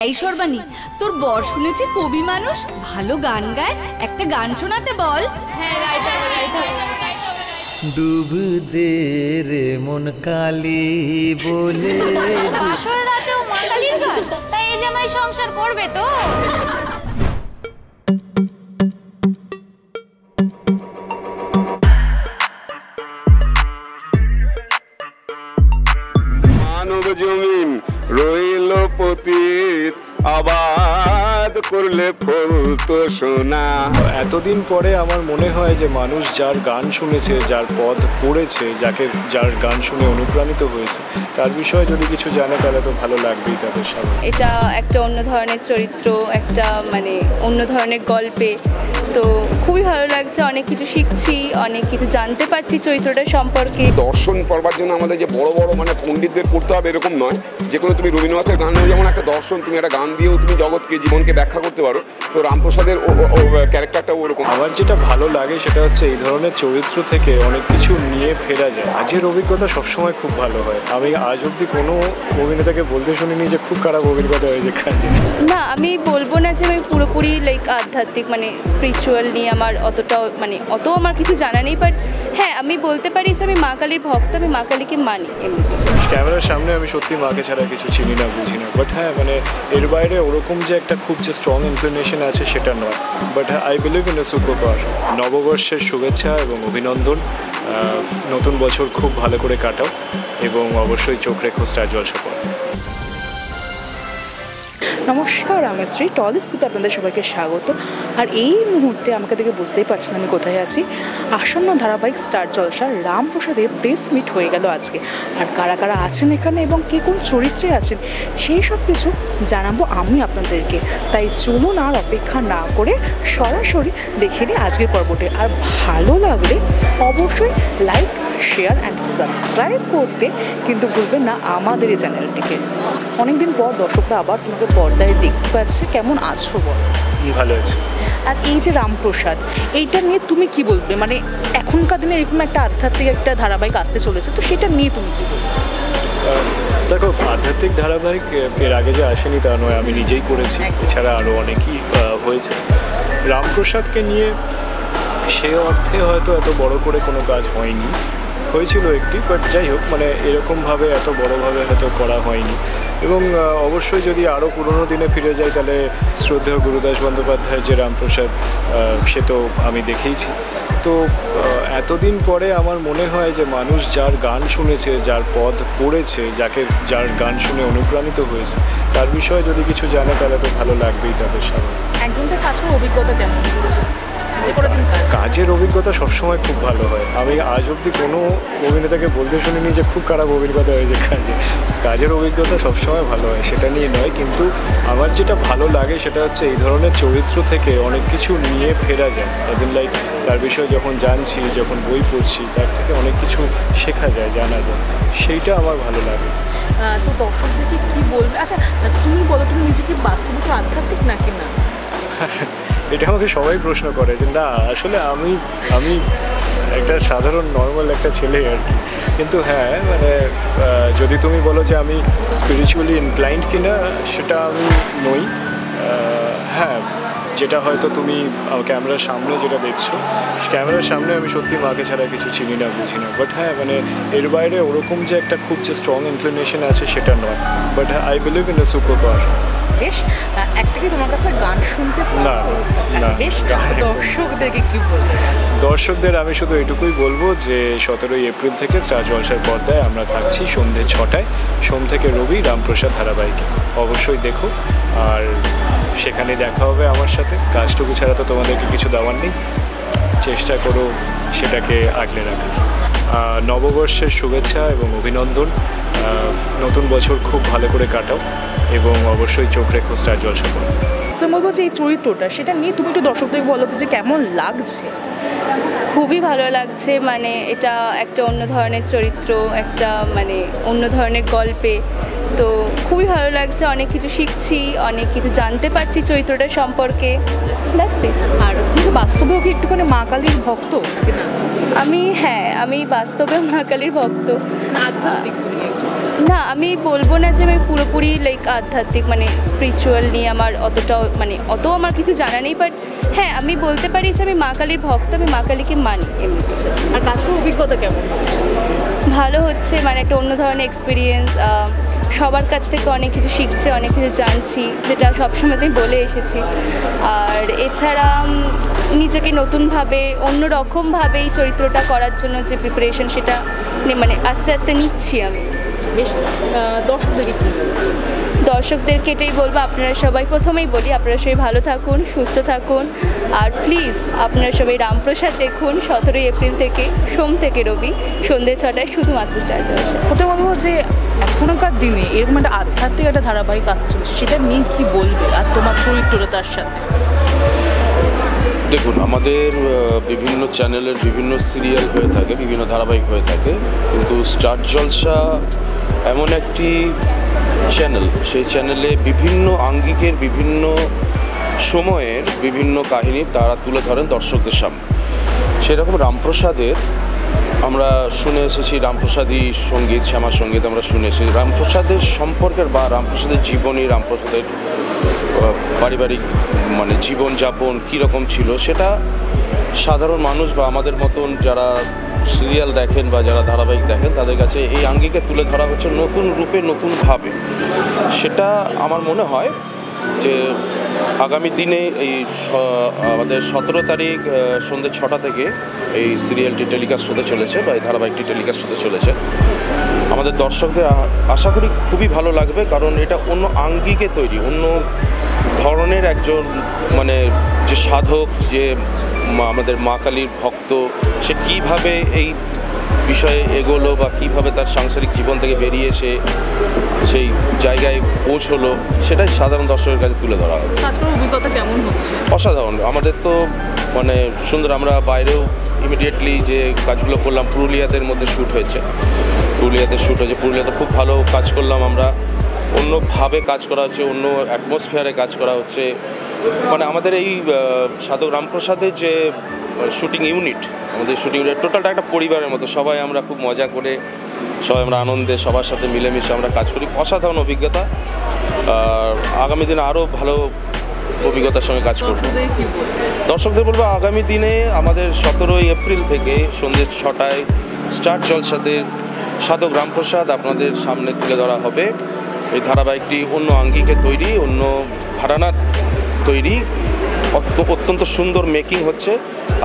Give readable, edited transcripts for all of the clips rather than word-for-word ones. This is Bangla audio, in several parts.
এই সর্বাণী, তোর বর শুনেছি কবি মানুষ, ভালো গান গায়, একটা গান শোনাতে বল। হ্যাঁ, গাইতে হবে। ডুব দে রে মন কালী বলে। বাসর রাতেও মা কালীর গান, তাই এই জামাই সংসার করবে তো? মানব জমিন রইল পতিত, আবাদ করলে ফলতো সোনা। এতদিন পরে আমার মনে হয় যে মানুষ যার গান শুনেছে, যার পদ পড়েছে, যার গান শুনে অনুপ্রাণিত হয়েছে, তার বিষয়ে যদি কিছু জানে তাহলে তো ভালো লাগবেই তাদের সামনে। এটা একটা অন্য ধরনের চরিত্র, একটা অন্য ধরনের গল্পে, তো খুবই ভালো লাগছে। অনেক কিছু শিখছি, অনেক কিছু জানতে পারছি চরিত্রটা সম্পর্কে। দর্শন পড়বার জন্য আমাদের যে বড় বড় পণ্ডিতদের পড়তে হবে এরকম নয়। যে কোনো তুমি রবীন্দ্রনাথের গান যেমন একটা দর্শন, তুমি একটা গান দিয়েও তুমি জগৎকে, জীবনকে ব্যাখ্যা করতে পারো। তো রামপ্রসাদের ক্যারেক্টারটাও ওরকম। আমার যেটা ভালো লাগে সেটা হচ্ছে এই ধরনের চরিত্র থেকে অনেক কিছু নিয়ে ফেরা যায়। কাজের অভিজ্ঞতা সবসময় খুব ভালো হয়। আমি আজ অবধি কোনো অভিনেতাকে বলতে শুনিনি যে খুব খারাপ অভিজ্ঞতা হয়েছে কাজে। না, আমি বলবো না যে আমি পুরোপুরি আধ্যাত্মিক স্পিরিচুয়াল নিয়ে আমার অতটাও অত আমার কিছু জানা নেই, বাট হ্যাঁ আমি বলতে পারি যে আমি মা কালীর ভক্ত, আমি মা কালীকে মানি। এমনিতে ক্যামেরার সামনে আমি সত্যি মাকে ছাড়া কিছু চিনি না, বুঝি না, বাট হ্যাঁ এর বাইরে ওরকম যে একটা খুব যে স্ট্রং ইনক্লিনেশন আছে সেটা নয়, but I believe in a super power. নববর্ষের শুভেচ্ছা এবং অভিনন্দন। নতুন বছর খুব ভালো করে কাটাও এবং অবশ্যই চোখ রেখো স্টার জলসা পথ। নমস্কার, আমি শ্রী টলিস্কোপে আপনাদের সবাইকে স্বাগত। আর এই মুহূর্তে আমাকে দেখে বুঝতেই পারছেন আমি কোথায় আছি। আসন্ন ধারাবাহিক স্টার জলসার রামপ্রসাদের প্রেস মিট হয়ে গেল আজকে। আর কারা কারা আছেন এখানে এবং কে কোন চরিত্রে আছেন সেই সব কিছু জানাবো আমি আপনাদেরকে। তাই চলুন আর অপেক্ষা না করে সরাসরি দেখে নিই আজকের পর্বটি। আর ভালো লাগলে অবশ্যই লাইক, শেয়ার অ্যান্ড সাবস্ক্রাইব করতে কিন্তু ভুলবেন না আমাদের এই চ্যানেলটিকে। অনেকদিন পর দর্শকরা আবার তোমাকে পর্দায় দেখতে পাচ্ছে, কেমন আছো বল? ভালো আছে। আর এই যে রামপ্রসাদ, এইটা নিয়ে তুমি কি বলবে? এখনকার দিনে এরকম একটা আধ্যাত্মিক একটা ধারাবাহিক আসতে চলেছে, তো সেটা নিয়ে তুমি কি বলবে? দেখো, আধ্যাত্মিক ধারাবাহিক এর আগে যে আসেনি তা নয়, আমি নিজেই করেছি, এছাড়া আরও অনেকই হয়েছে। রামপ্রসাদকে নিয়ে সে অর্থে হয়তো এত বড় করে কোনো কাজ হয়নি, হয়েছিল একটি, বাট যাই হোক এরকমভাবে এত বড়োভাবে হয়তো করা হয়নি। এবং অবশ্যই যদি আরও পুরনো দিনে ফিরে যাই তাহলে শ্রদ্ধেয় গুরুদাস বন্দ্যোপাধ্যায়ের যে রামপ্রসাদ, সে তো আমি দেখেইছি। তো এতদিন পরে আমার মনে হয় যে মানুষ যার গান শুনেছে, যার পদ পড়েছে, যার গান শুনে অনুপ্রাণিত হয়েছে, তার বিষয়ে যদি কিছু জানে তাহলে তো ভালো লাগবেই তাদের সামনে। একজনটা কাছের অভিজ্ঞতা কেমন? কাজের অভিজ্ঞতা সবসময় খুব ভালো হয়। আমি আজ অবধি কোনো অভিনেতাকে বলতে শুনিনি যে খুব খারাপ অভিজ্ঞতা হয়েছে কাজের অভিজ্ঞতা সবসময় ভালো হয়, সেটা নিয়ে নয়। কিন্তু আমার যেটা ভালো লাগে সেটা হচ্ছে এই ধরনের চরিত্র থেকে অনেক কিছু নিয়ে ফেরা যায়। অ্যাজ ইন তার বিষয়ে যখন জানছি, যখন বই পড়ছি, তার থেকে অনেক কিছু শেখা যায়, জানা যায়, সেইটা আমার ভালো লাগে। তো দর্শকদেরকে কি বলবে? আচ্ছা তুমি বলো, তুমি নিজেকে বাস্তবিক আধ্যাত্মিক নাকি না? এটা আমাকে সবাই প্রশ্ন করে যে না, আসলে আমি একটা সাধারণ নর্মাল একটা ছেলে আর কি। কিন্তু হ্যাঁ যদি তুমি বলো যে আমি স্পিরিচুয়ালি ইনক্লাইন্ড কিনা, সেটা আমি নই। হ্যাঁ, যেটা হয়তো তুমি ক্যামেরার সামনে যেটা দেখছো, ক্যামেরার সামনে আমি সত্যি মাকে ছাড়া কিছু চিনি না, বুঝি না, বাট হ্যাঁ এর বাইরে ওরকম যে একটা খুব যে স্ট্রং ইনক্লিনেশন আছে সেটা নয়, but I believe in a super power. বেশ, একটা কি তোমার কাছে গান শুনতে না, বেশ, দর্শকদেরকে কি বলতে? দর্শকদের আমি শুধু এটুকুই বলবো যে 17ই এপ্রিল থেকে স্টার জলসার পর্দায় আমরা থাকছি সন্ধ্যে 6টায়, সোম থেকে রবি, রামপ্রসাদ ধারাবাহিক। অবশ্যই দেখো, আর সেখানে দেখা হবে আমার সাথে। কাজটুকু ছাড়া তো তোমাদেরকে কিছু দেওয়ার নেই, চেষ্টা করো সেটাকে আগলে রাখার। নববর্ষের শুভেচ্ছা এবং অভিনন্দন। নতুন বছর খুব ভালো করে কাটাও এবং অবশ্যই চোখ রেখো স্টার জলসা পথ। তুমি বলবো যে এই চরিত্রটা, সেটা নিয়ে তুমি একটু দর্শকদেরকে বলো যে কেমন লাগছে? খুবই ভালো লাগছে। এটা একটা অন্য ধরনের চরিত্র, একটা অন্য ধরনের গল্পে, তো খুবই ভালো লাগছে। অনেক কিছু শিখছি, অনেক কিছু জানতে পারছি চরিত্রটা সম্পর্কে। That's it. আর তুমি বাস্তবেও কি একটুখানি মা কালীর ভক্ত? আমি বাস্তবেও মা কালীর ভক্ত। না, আমি বলবো না যে আমি পুরোপুরি লাইক আধ্যাত্মিক মানে স্পিরিচুয়াল নিয়ে আমার অতটাও মানে অত আমার কিছু জানা নেই, বাট হ্যাঁ আমি বলতে পারি যে আমি মা কালীর ভক্ত, আমি মা কালীকে মানি এমনিতে। আর কাজ করার অভিজ্ঞতা কেমন? ভালো হচ্ছে, মানে একটা অন্য ধরনের এক্সপিরিয়েন্স, সবার কাছ থেকে অনেক কিছু শিখছে, অনেক কিছু জানছি, যেটা সবসময়তেই বলে এসেছি। আর এছাড়া নিজেকে নতুনভাবে অন্যরকমভাবে এই চরিত্রটা করার জন্য যে প্রিপারেশন, সেটা মানে আস্তে আস্তে নিচ্ছি আমি। বেশ, দর্শকদেরকে এটাই বলবো, আপনারা সবাই প্রথমেই বলি আপনারা সবাই ভালো থাকুন, সুস্থ থাকুন, আর প্লিজ আপনারা সবাই রামপ্রসাদ দেখুন 17 এপ্রিল থেকে, সোম থেকে রবি সন্ধ্যে 6টায় শুধুমাত্র স্টার জলসায়। প্রথমে বলবো যে এখনকার দিনে এরকম একটা আধ্যাত্মিক একটা ধারাবাহিক আসছে, সেটা নিয়ে কি বলবে আর তোমার চরিত্রটা তার সাথে? দেখুন, আমাদের বিভিন্ন চ্যানেলের বিভিন্ন সিরিয়াল হয়ে থাকে, বিভিন্ন ধারাবাহিক হয়ে থাকে, কিন্তু স্টার জলসা এমন একটি চ্যানেল, সেই চ্যানেলে বিভিন্ন আঙ্গিকের বিভিন্ন সময়ের বিভিন্ন কাহিনী তারা তুলে ধরেন দর্শকদের সামনে। সেরকম রামপ্রসাদের আমরা শুনে এসেছি, রামপ্রসাদী সঙ্গীত, শ্যামা সঙ্গীত আমরা শুনে এসেছি। রামপ্রসাদের সম্পর্কের বা রামপ্রসাদের জীবনী, রামপ্রসাদের পারিবারিক মানে জীবনযাপন কীরকম ছিল, সেটা সাধারণ মানুষ বা আমাদের মতন যারা সিরিয়াল দেখেন বা যারা ধারাবাহিক দেখেন তাদের কাছে এই আঙ্গিকে তুলে ধরা হচ্ছে নতুন রূপে, নতুনভাবে। সেটা আমার মনে হয় যে আগামী দিনে এই আমাদের 17 তারিখ সন্ধ্যে 6টা থেকে এই সিরিয়ালটি টেলিকাস্ট হতে চলেছে বা এই ধারাবাহিকটি টেলিকাস্ট হতে চলেছে। আমাদের দর্শকদের আশা করি খুবই ভালো লাগবে, কারণ এটা অন্য আঙ্গিকে তৈরি, অন্য ধরনের একজন মানে যে সাধক, যে আমাদের মা কালীর ভক্ত, সে কীভাবে এই বিষয়ে এগোলো বা কীভাবে তার সাংসারিক জীবন থেকে বেরিয়ে এসে সেই জায়গায় পৌঁছলো, সেটাই সাধারণ দর্শকের কাছে তুলে ধরা হবে। অভিজ্ঞতা কেমন হচ্ছে? অসাধারণ। আমাদের তো মানে সুন্দর, আমরা বাইরেও ইমিডিয়েটলি যে কাজগুলো করলাম, পুরুলিয়াদের মধ্যে শ্যুট হয়েছে, পুরুলিয়াতে খুব ভালো কাজ করলাম আমরা, অন্যভাবে কাজ করা হচ্ছে, অন্য অ্যাটমসফিয়ারে কাজ করা হচ্ছে। মানে আমাদের এই সাধক রামপ্রসাদের যে শুটিং ইউনিট, আমাদের শুটিং ইউনিট টোটালটা একটা পরিবারের মতো, সবাই আমরা খুব মজা করে, সবাই আমরা আনন্দে সবার সাথে মিলেমিশে আমরা কাজ করি। অসাধারণ অভিজ্ঞতা, আর আগামী দিনে আরও ভালো অভিজ্ঞতার সঙ্গে কাজ করব। দর্শকদের বলবো আগামী দিনে আমাদের 17 এপ্রিল থেকে সন্ধ্যে 6টায় স্টার জলসাতে সাধক রামপ্রসাদ আপনাদের সামনে তুলে ধরা হবে। এই ধারাবাহিকটি অন্য আঙ্গিকে তৈরি, অন্য ঘরানার তৈরি, অত্যন্ত সুন্দর মেকিং হচ্ছে।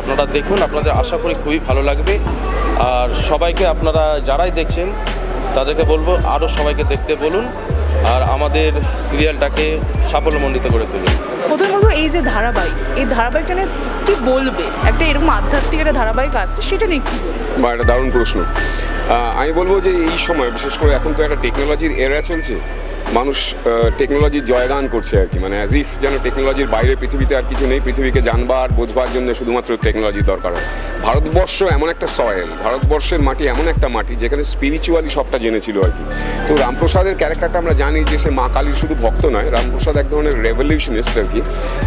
আপনারা দেখুন, আপনাদের আশা করি খুবই ভালো লাগবে। আর সবাইকে আপনারা যারাই দেখছেন তাদেরকে বলবো আরও সবাইকে দেখতে বলুন, আর আমাদের সিরিয়ালটাকে সাফল্যমণ্ডিত করে তুলুন। প্রথমে বলবো এই যে ধারাবাহিক, এই ধারাবাহিকটা নিয়ে কি বলবে? একটা এরকম আধ্যাত্মিক একটা ধারাবাহিক আসছে, সেটা নিয়ে কি বলবে? বা একটা দারুণ প্রশ্ন। আমি বলবো যে এই সময় বিশেষ করে এখন তো একটা টেকনোলজির এরা চলছে, মানুষ টেকনোলজির জয়গান করছে আর কি, মানে অ্যাজ ইফ যেন টেকনোলজির বাইরে পৃথিবীতে আর কিছু নেই, পৃথিবীকে জানবার বোঝবার জন্য শুধুমাত্র টেকনোলজির দরকার হয়। ভারতবর্ষ এমন একটা সয়েল, ভারতবর্ষের মাটি এমন একটা মাটি যেখানে স্পিরিচুয়ালি সবটা জেনেছিল আর কি। তো রামপ্রসাদের ক্যারেক্টারটা আমরা জানি যে সে মা কালীর শুধু ভক্ত নয়, রামপ্রসাদ এক ধরনের রেভলিউশনিস্ট আর কি,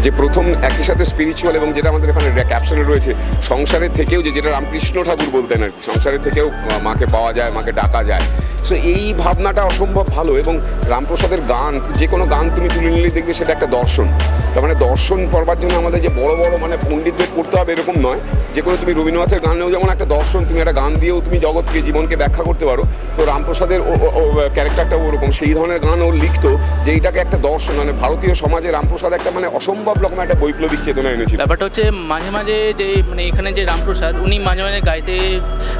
যে প্রথম একই সাথে স্পিরিচুয়াল এবং যেটা আমাদের এখানে ক্যাপশনে রয়েছে সংসারের থেকেও, যেটা রামকৃষ্ণ ঠাকুর বলতেন আর কি, সংসারের থেকেও মাকে পাওয়া যায়, মাকে ডাকা যায়। সো এই ভাবনাটা অসম্ভব ভালো। এবং রামপ্রসাদের গান, যে কোনো গান তুমি তুলে নিলেই দেখবে সেটা একটা দর্শন। তার মানে দর্শন পড়বার জন্য আমাদের যে বড় বড় মানে পণ্ডিতদের পড়তে হবে এরকম নয়, যে কোনো তুমি রবীন্দ্রনাথের গানেও যেমন একটা দর্শন, তুমি একটা গান দিয়েও তুমি জগৎকে, জীবনকে ব্যাখ্যা করতে পারো। তো রামপ্রসাদের ক্যারেক্টারটাও ওরকম, সেই ধরনের গান ও লিখতো যে এইটাকে একটা দর্শন, মানে ভারতীয় সমাজে রামপ্রসাদ একটা মানে অসম্ভব রকম একটা বৈপ্লবিক চেতনা এনেছিল। ব্যাপারটা হচ্ছে মাঝে মাঝে যে মানে এখানে যে রামপ্রসাদ উনি মাঝে মাঝে গাইতে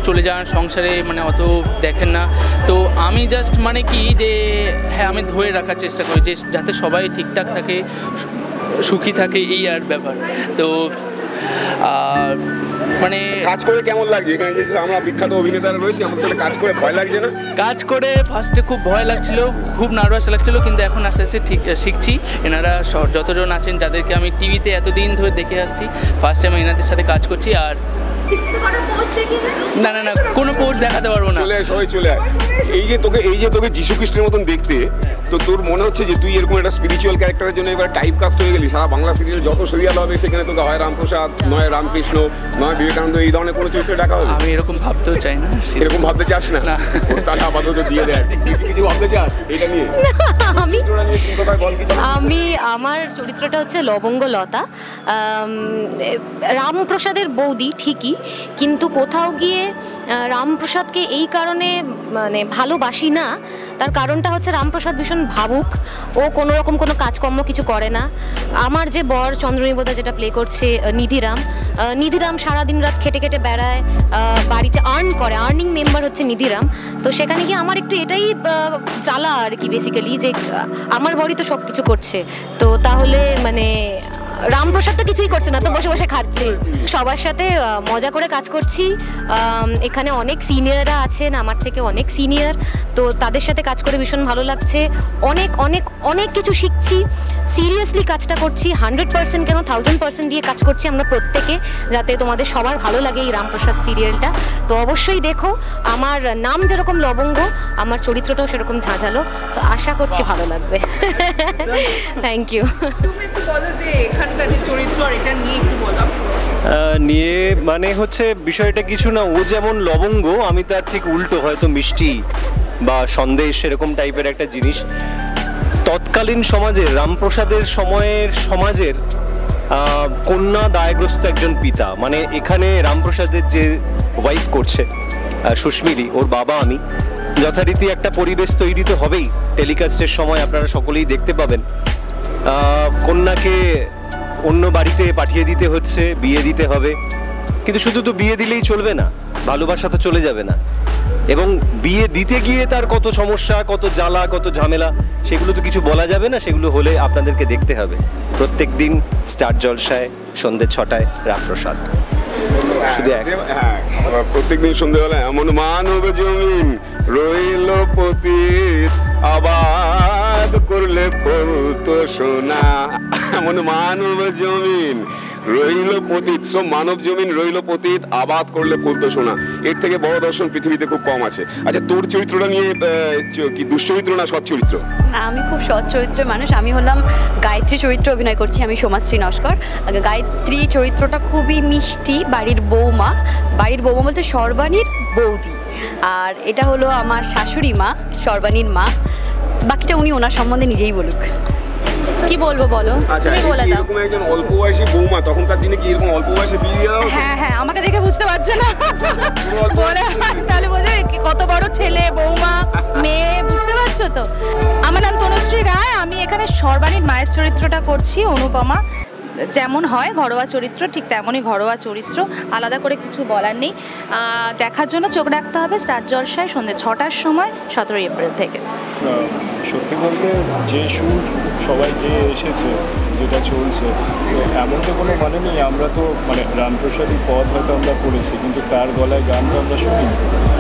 চলে যান, সংসারে মানে অত দেখেন না। তো আমি জাস্ট মানে কি যে হ্যাঁ আমি ধরে রাখার চেষ্টা করি যে যাতে সবাই ঠিকঠাক থাকে, সুখী থাকে, এই আর ব্যাপার। তো মানে কাজ করে কেমন লাগছে? এখানে যে আমরা বিখ্যাত অভিনেতারা রয়েছে, আমাদের সাথে কাজ করে ভয় লাগছে না? কাজ করে ফার্স্টে খুব ভয় লাগছিল, খুব নার্ভাস লাগছিল, কিন্তু এখন আস্তে আস্তে ঠিক শিখছি। এনারা যতজন আছেন, যাদেরকে আমি টিভিতে এতদিন ধরে দেখে আসছি, ফার্স্ট টাইম এনাদের সাথে কাজ করছি, আর না না না, কোনো পোস্ট দেখাতে পারবো না। চলে আয়, সবাই চলে আয়। এই যে তোকে যিশু খ্রিস্টের মতন দেখতে, তো তোর মনে হচ্ছে যে তুই এরকম একটা স্পিরিচুয়াল ক্যারেক্টারের জন্য এবার টাইপ কাস্ট হয়ে গেলি। সারা বাংলা সিরিয়াল যত সিরিয়াল হবে সেখানে তোকে হয় রামপ্রসাদ, নয় রামকৃষ্ণ, নয় বিবেকানন্দ, এই ধরনের কোনো চরিত্রে ডাকা হবে? আমি এরকম ভাবতেও চাই না। এরকম ভাবতে চাস না? না। তাহলে আপাতত দিয়ে দেয়। কিছু ভাবতে চাস এটা নিয়ে? আমি আমার চরিত্রটা হচ্ছে লবঙ্গ লতা, রামপ্রসাদের বৌদি ঠিকই, কিন্তু কোথাও গিয়ে রামপ্রসাদকে এই কারণে মানে ভালোবাসি না। তার কারণটা হচ্ছে রামপ্রসাদ ভীষণ ভাবুক, ও কোনো রকম কোনো কাজকর্ম কিছু করে না। আমার যে বর চন্দ্রনিবোধা যেটা প্লে করছে নিধিরাম সারাদিন রাত খেটে খেটে বেড়ায়, বাড়িতে আর্ন করে, আর্নিং মেম্বার হচ্ছে নিধিরাম। তো সেখানে গিয়ে আমার একটু এটাই জ্বালা আর কি, বেসিক্যালি যে আমার বরই তো সব কিছু করছে, তো তাহলে মানে রামপ্রসাদ তো কিছুই করছে না, তো বসে বসে খাচ্ছে। সবার সাথে মজা করে কাজ করছি। এখানে অনেক সিনিয়ররা আছেন, আমার থেকে অনেক সিনিয়র, তো তাদের সাথে কাজ করে ভীষণ ভালো লাগছে। অনেক অনেক অনেক কিছু শিখছি, সিরিয়াসলি কাজটা করছি, 100% কেন 1000% দিয়ে কাজ করছি আমরা প্রত্যেকে, যাতে তোমাদের সবার ভালো লাগে এই রামপ্রসাদ সিরিয়ালটা। তো অবশ্যই দেখো, আমার নাম যেরকম লবঙ্গ, আমার চরিত্রটাও সেরকম ঝাঁঝালো, তো আশা করছি ভালো লাগবে। Thank you. নিয়ে মানে হচ্ছে বিষয়টা কিছু না, ও যেমন লবঙ্গ, আমি তার ঠিক উল্টো, হয়তো মিষ্টি বা সন্দেশ এরকম টাইপের একটা জিনিস। তৎকালীন সমাজে রামপ্রসাদের সমাজের কন্যা দায়গ্রস্ত একজন পিতা। মানে এখানে রামপ্রসাদের যে ওয়াইফ করছে সুস্মিরি, ওর বাবা আমি, যথারীতি একটা পরিবেশ তৈরি তো হবেই। টেলিকাস্টের সময় আপনারা সকলেই দেখতে পাবেন, কন্যাকে অন্য বাড়িতে পাঠিয়ে দিতে হচ্ছে, বিয়ে দিতে হবে। কিন্তু শুধু তো বিয়ে দিলেই চলবে না, ভালোবাসা তো চলে যাবে না। এবং বিয়ে দিতে গিয়ে তার কত সমস্যা, কত জ্বালা, কত ঝামেলা, সেগুলো তো কিছু বলা যাবে না। সেগুলো হলে আপনাদেরকে দেখতে হবে। প্রত্যেক দিন স্টার জলসায় সন্ধ্যে 6টায় রামপ্রসাদ। শুধু প্রত্যেকদিন সন্ধ্যেবেলায় এমন মানব জমিন রইল পতিত, আবাদ করলে ফলতো সোনা। এমন মানব জমিন রইল পতিত, সব মানব জমিন রইল পতিত, আবাদ করলে ফলতো সোনা। এর থেকে বড় দর্শন পৃথিবীতে খুব কম আছে। আচ্ছা, তোর চরিত্রটা নিয়ে কি দুশ্চরিত্র না সৎ চরিত্র? আমি খুব সৎ চরিত্রের মানুষ। আমি হলাম গায়ত্রী চরিত্র অভিনয় করছি, আমি সোমাশ্রী নস্কর। গায়ত্রী চরিত্রটা খুবই মিষ্টি, বাড়ির বৌমা বলতে সর্বাণীর বৌদি, আর এটা হলো আমার শাশুড়ি মা, সর্বাণীর মা। বাকিটা উনি ওনার সম্বন্ধে নিজেই বলুক। কি বলবো বলো, তুমি বলে দাও। এরকম একজন অল্প বয়সী বৌমা, তখনকার দিনে কি এরকম অল্প বয়সে বিয়ে দেওয়া? হ্যাঁ, আমাকে দেখে বুঝতে পারছো না, বলে তাহলে বোঝো কত বড় ছেলে, বৌমা, মেয়ে, বুঝতে পারছো তো। আমার নাম তনুশ্রী রায়, আমি এখানে সর্বাণীর মায়ের চরিত্রটা করছি, অনুপমা। যেমন হয় ঘরোয়া চরিত্র, ঠিক তেমনই ঘরোয়া চরিত্র, আলাদা করে কিছু বলার নেই। দেখার জন্য চোখ রাখতে হবে স্টার জলসায় সন্ধ্যে 6টার সময়, 17 এপ্রিল থেকে। সত্যি বলতে যে সুর সবাই গিয়ে এসেছে, যেটা চলছে, তো এমন তো কোনো মানে নেই। আমরা তো মানে রামপ্রসাদী পদ হয়তো আমরা পড়েছি, কিন্তু তার গলায় গান তো আমরা শুনি।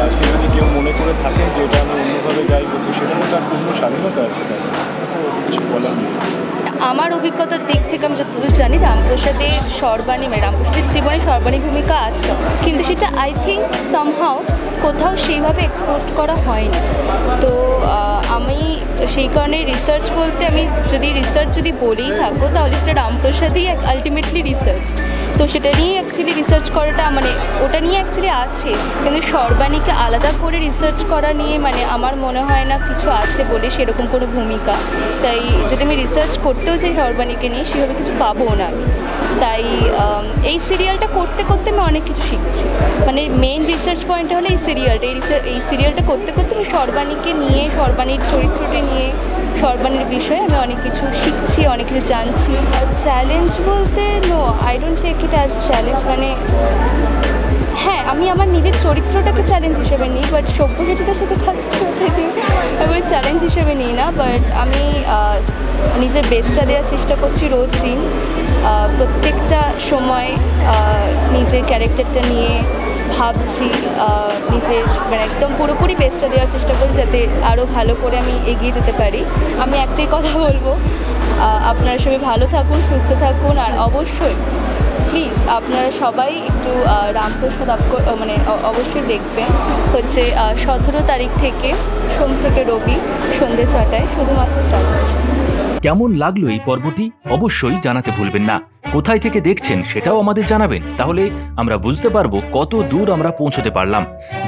আজকে যদি কেউ মনে করে থাকে যে এটা আমি অন্যভাবে গাইব, তো সেটা তো তার পূর্ণ স্বাধীনতা আছে, তাই তো কিছু বলার নেই। আমার অভিজ্ঞতার দিক থেকে আমি যতদূর জানি, রামপ্রসাদের সর্বাণী মানে রামপ্রসাদের জীবনে সর্বাণী ভূমিকা আছে, কিন্তু সেটা আই থিঙ্ক সামহাও কোথাও সেইভাবে এক্সপোজড করা হয়নি। তো আমি সেই কারণে রিসার্চ বলতে, আমি যদি বলেই থাকো তাহলে সেটা রামপ্রসাদই আলটিমেটলি রিসার্চ। তো সেটা নিয়ে অ্যাকচুয়ালি রিসার্চ করাটা মানে ওটা নিয়ে অ্যাকচুয়ালি আছে, কিন্তু সর্বাণীকে আলাদা করে রিসার্চ করা নিয়ে মানে আমার মনে হয় না কিছু আছে বলে সেরকম কোনো ভূমিকা। তাই যদি আমি রিসার্চ করতেও চাই সর্বাণীকে নিয়ে, সেভাবে কিছু পাবো না আমি। তাই এই সিরিয়ালটা করতে করতে আমি অনেক কিছু শিখছি। মানে মেইন রিসার্চ পয়েন্টটা হলো এই সিরিয়ালটা করতে করতে আমি সর্বাণীকে নিয়ে, সর্বাণীর চরিত্রটি নিয়ে, সর্বাণীর বিষয়ে আমি অনেক কিছু শিখছি, অনেক কিছু জানছি। চ্যালেঞ্জ বলতে no, I don't take it as challenge. মানে হ্যাঁ, আমি আমার নিজের চরিত্রটাকে চ্যালেঞ্জ হিসেবে নিই, বাট সভ্যসাচীদের সাথে কাজ করতে আমি চ্যালেঞ্জ হিসেবে নিই না। বাট আমি নিজের বেস্টটা দেওয়ার চেষ্টা করছি রোজ দিন, প্রত্যেকটা সময় নিজের ক্যারেক্টারটা নিয়ে ভাবছি, নিজের মানে একদম পুরোপুরি বেস্টটা দেওয়ার চেষ্টা করি যাতে আরও ভালো করে আমি এগিয়ে যেতে পারি। আমি একটাই কথা বলবো, আপনারা সবাই ভালো থাকুন, সুস্থ থাকুন, আর অবশ্যই প্লিজ আপনারা সবাই একটু রামপ্রসাদ মানে অবশ্যই দেখবেন। হচ্ছে 17 তারিখ থেকে সোম থেকে রবি সন্ধ্যে 6টায় শুধুমাত্র স্টার জলসা। কেমন লাগলো এই পর্বটি অবশ্যই জানাতে ভুলবেন না। কোথায় থেকে দেখছেন সেটাও আমাদের জানাবেন, তাহলে আমরা বুঝতে পারবো কত দূর আমরা পৌঁছতে পারলাম।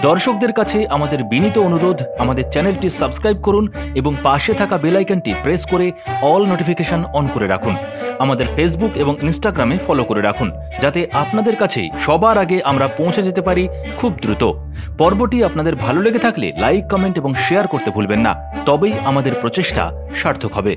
দর্শকদের কাছে আমাদের বিনীত অনুরোধ, আমাদের চ্যানেলটি সাবস্ক্রাইব করুন এবং পাশে থাকা বেল আইকনটি প্রেস করে অল নোটিফিকেশন অন করে রাখুন। আমাদের ফেসবুক এবং ইনস্টাগ্রামে ফলো করে রাখুন, যাতে আপনাদের কাছেই সবার আগে আমরা পৌঁছে যেতে পারি খুব দ্রুত। পর্বটি আপনাদের ভালো লেগে থাকলে লাইক, কমেন্ট এবং শেয়ার করতে ভুলবেন না, তবেই আমাদের প্রচেষ্টা সার্থক হবে।